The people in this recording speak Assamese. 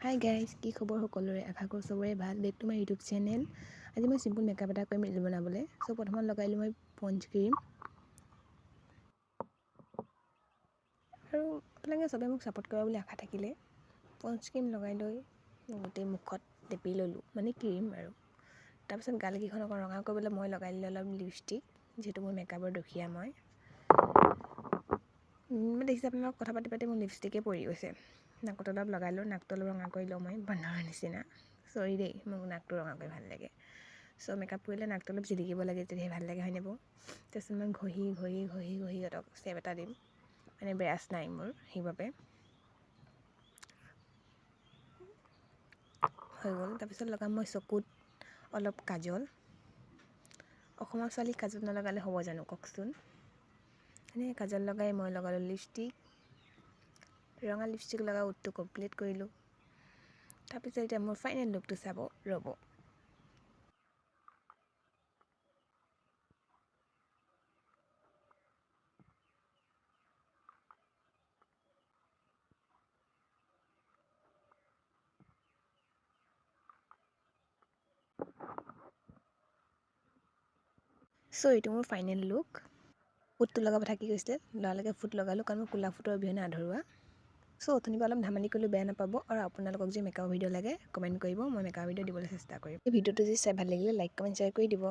হাই গাইজ, কি খবৰ সকলোৰে? আশা কৰোঁ চবৰে ভাল। Back to my YouTube channel. আজি মই চিম্পুল মেকআপ এটা কৰিম ৰিল বনাবলৈ। চ' প্ৰথমত লগাইলোঁ মই পঞ্চ ক্ৰীম। আৰু আপোনালোকে চবে মোক ছাপোৰ্ট কৰা বুলি আশা থাকিলে পঞ্চ ক্ৰীম লগাই লৈ গোটেই মুখত টেপি ল'লোঁ, মানে ক্ৰীম আৰু। তাৰপিছত গালকেইখন অকণ ৰঙা কৰিবলৈ মই লগাই দিলোঁ অলপ লিপষ্টিক, যিহেতু মোৰ মেকআপৰ দুখীয়া মই দেখিছে আপোনালোকক কথা পাতি পাতি মোৰ লিপষ্টিকে পৰি গৈছে। নাকত অলপ লগাই লওঁ, নাকটো অলপ ৰঙা কৰি লওঁ মই বান্দৰৰ নিচিনা। চৰি দেই, মোক নাকটো ৰঙা কৰি ভাল লাগে। চ' মেকআপ কৰিলে নাকটো অলপ জিলিকিব লাগে, তেতিয়াহে ভাল লাগে, হয়নে বাৰু? তাৰপিছত মই ঘঁহি সিহঁতক চেপ এটা দিম, মানে ব্ৰাছ নাই মোৰ সেইবাবে। হৈ গ'ল। তাৰপিছত লগাম মই চকুত অলপ কাজল। অসমৰ ছোৱালীক কাজল নলগালে হ'ব জানো কওকচোন? এনেকৈ কাজল লগাই মই লগালোঁ লিপষ্টিক। ৰঙা লিপষ্টিক লগাই উঠটো কমপ্লিট কৰিলোঁ। তাৰপিছত এতিয়া মোৰ ফাইনেল লুকটো চাব, ৰ'ব। চ' এইটো মোৰ ফাইনেল লুক। ফুটটো লগাব থাকি গৈছিলে, লগালৈকে ফুট লগালোঁ, কাৰণ মই ক'লা ফুটৰ অবিহনে আধৰুৱা। চ' অথনিৰ পৰা অলপ ধেমালি কৰিলোঁ, বেয়া নাপাব। আৰু আপোনালোকক যে মেকআপ ভিডিঅ' লাগে কমেণ্ট কৰিব, মই মেকআপ ভিডিঅ' দিবলৈ চেষ্টা কৰিম। এই ভিডিঅ'টো যদি চাই ভাল লাগিলে লাইক কমেণ্ট শ্বেয়াৰ কৰি দিব।